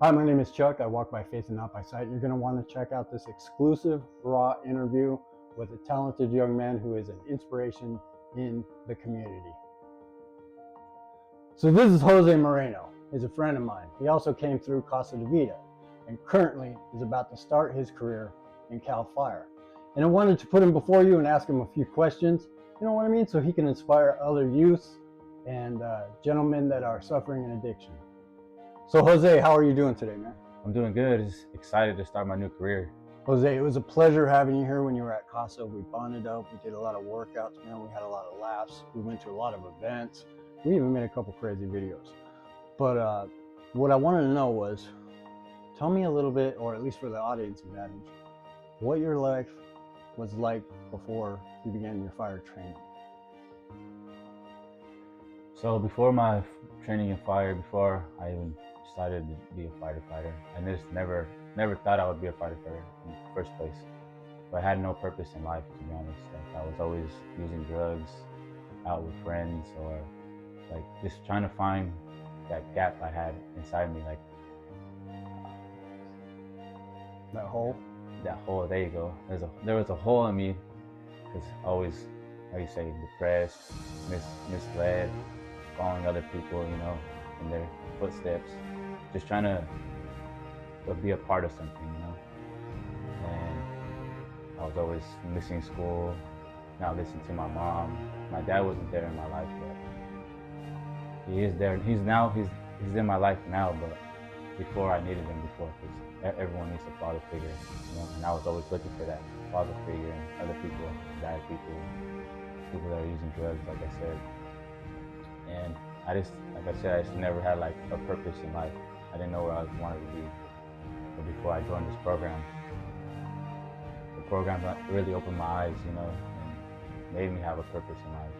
Hi, my name is Chuck. I walk by faith and not by sight. You're going to want to check out this exclusive, raw interview with a talented young man who is an inspiration in the community. So this is Jose Moreno. He's a friend of mine. He also came through Casa de Vida and currently is about to start his career in Cal Fire. And I wanted to put him before you and ask him a few questions, you know what I mean, so he can inspire other youths and gentlemen that are suffering an addiction. So Jose, how are you doing today, man? I'm doing good. Just excited to start my new career. Jose, it was a pleasure having you here when you were at Casa. We bonded up. We did a lot of workouts, man. We had a lot of laughs. We went to a lot of events. We even made a couple crazy videos. But what I wanted to know was, tell me a little bit, or at least for the audience advantage, what your life was like before you began your fire training. So before my training in fire, before I even decided to be a firefighter, I just never thought I would be a firefighter in the first place. But I had no purpose in life, to be honest. Like I was always using drugs, out with friends, or like just trying to find that gap I had inside me, like That hole? that hole. There you go. There was a hole in me, because always, how you say, depressed, misled, following other people, in their footsteps, just trying to be a part of something, And I was always missing school, not listening to my mom. My dad wasn't there in my life, but he is there. He's in my life now, but before I needed him before, because everyone needs a father figure, And I was always looking for that father figure in other people, bad people that are using drugs, like I said. And I just never had like a purpose in life. I didn't know where I wanted to be. But before I joined this program, the program really opened my eyes, and made me have a purpose in life.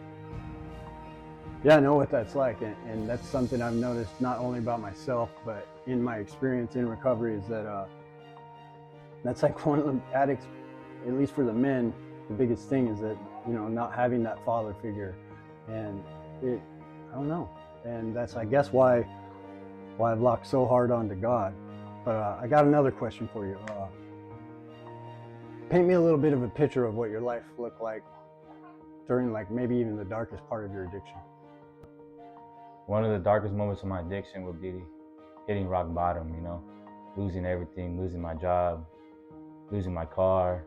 Yeah, I know what that's like, and that's something I've noticed not only about myself, but in my experience in recovery, is that that's like one of the addicts, at least for the men, the biggest thing is that, not having that father figure. And I don't know. And that's, I guess, why I've locked so hard onto God. But I got another question for you. Paint me a little bit of a picture of what your life looked like during, like, maybe even the darkest part of your addiction. One of the darkest moments of my addiction would be hitting rock bottom, losing everything, losing my job, losing my car,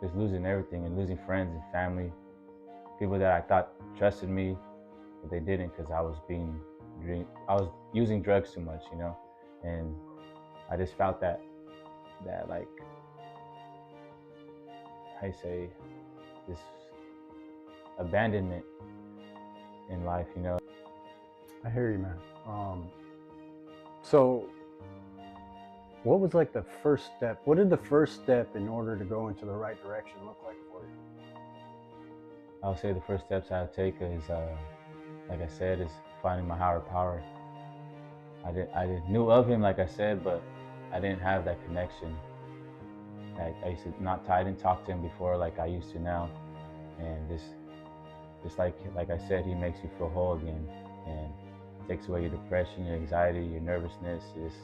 just losing everything, and losing friends and family, people that I thought trusted me, but they didn't, because I was using drugs too much, and I just felt that like, how you say, this abandonment in life, I hear you, man. So what was like the first step? What did the first step in order to go into the right direction look like for you? I would say the first steps I would take is, like I said, is finding my higher power. I knew of him, like I said, but I didn't have that connection. Like I used to I didn't talk to him before like I used to now, and just like I said, he makes you feel whole again, and takes away your depression, your anxiety, your nervousness. Just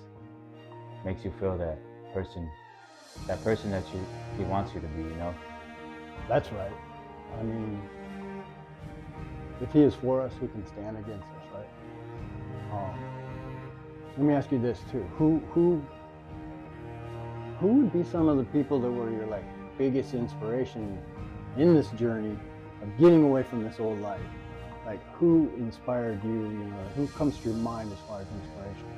makes you feel that person that he wants you to be, That's right. I mean, if he is for us, who can stand against us, right? Let me ask you this too. Who would be some of the people that were your like biggest inspiration in this journey of getting away from this old life? Like, who inspired you? Who comes to your mind as far as inspiration?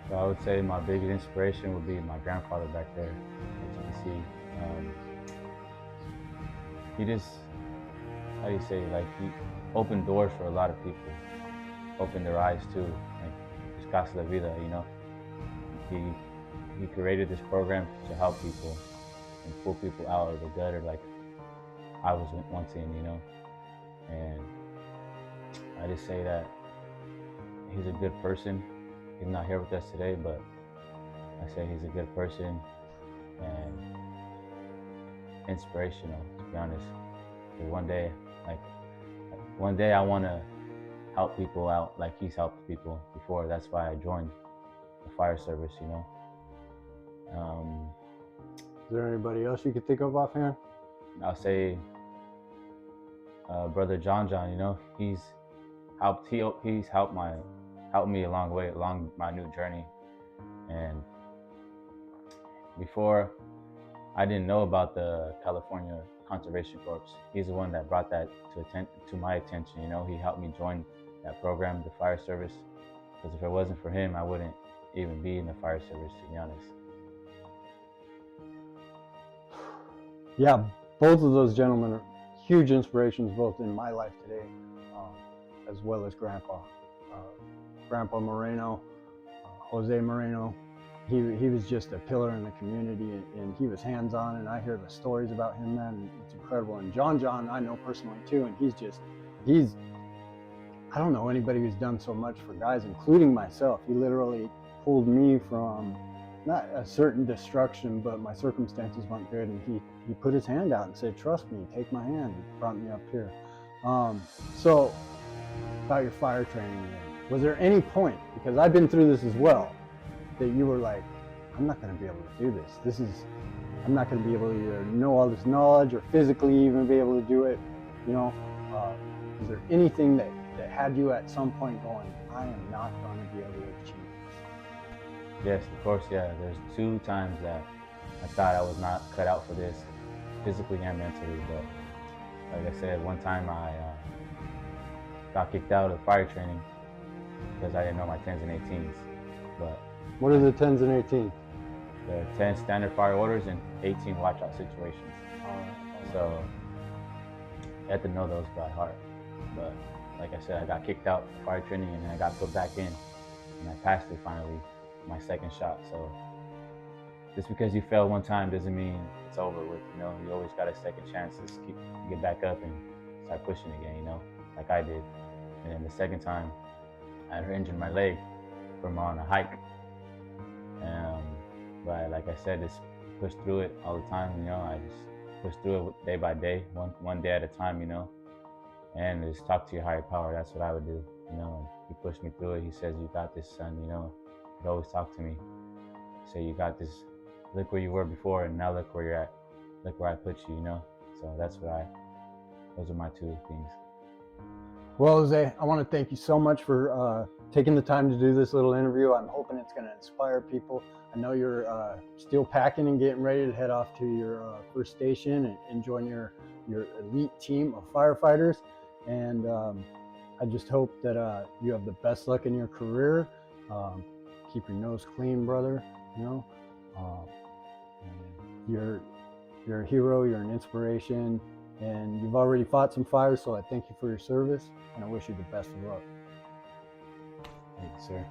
So I would say my biggest inspiration would be my grandfather back there, as you can see. He just, how do you say, like, he opened doors for a lot of people, opened their eyes too, like just Casa de Vida, He created this program to help people and pull people out of the gutter, like I was once in, and I just say that he's a good person. He's not here with us today, but I say he's a good person and inspirational, to be honest. Because one day I want to help people out like he's helped people before. That's why I joined the fire service, you know. Is there anybody else you could think of offhand? I'll say brother John, you know, he's helped me along my new journey. And before, I didn't know about the California Conservation Corps. He's the one that brought that to my attention. You know, he helped me join that program, the fire service. Because if it wasn't for him, I wouldn't even be in the fire service, to be honest. Yeah, both of those gentlemen are huge inspirations, both in my life today, as well as Grandpa. Grandpa Moreno, Jose Moreno. He was just a pillar in the community, and he was hands-on, and I hear the stories about him, man, and it's incredible. And John, I know personally too, and he's I don't know anybody who's done so much for guys, including myself. He literally pulled me from not a certain destruction, but my circumstances weren't good, and he put his hand out and said, trust me, take my hand, and brought me up here. So about your fire training, was there any point, because I've been through this as well, that you were like, I'm not going to be able to do this. I'm not going to be able to either know all this knowledge or physically even be able to do it, you know? Is there anything that had you at some point going, I am not going to be able to achieve this? Yes, of course, yeah. There's 2 times that I thought I was not cut out for this, physically and mentally. But like I said, one time I got kicked out of fire training because I didn't know my 10s and 18s. But what are the 10s and 18s? The 10 standard fire orders and 18 watch out situations. So you have to know those by heart. But like I said, I got kicked out of fire training and then I got put back in, and I passed it finally, my second shot. So just because you fail one time doesn't mean it's over with, you know. You always got a second chance to get back up and start pushing again, you know, like I did. And then the second time, I injured my leg from on a hike. But like I said, just push through it all the time, you know. I just push through it day by day, one day at a time, you know. And just talk to your higher power. That's what I would do, you know. He pushed me through it. He says, you got this, son, you know. He'd always talk to me. Say, you got this. Look where you were before, and now look where you're at. Look where I put you, you know. So those are my 2 things. Well, Jose, I want to thank you so much for taking the time to do this little interview. I'm hoping it's going to inspire people. I know you're still packing and getting ready to head off to your first station and join your elite team of firefighters. And I just hope that you have the best luck in your career. Keep your nose clean, brother. You know, you're a hero. You're an inspiration. And you've already fought some fires, so I thank you for your service, and I wish you the best of luck. Thank you, sir.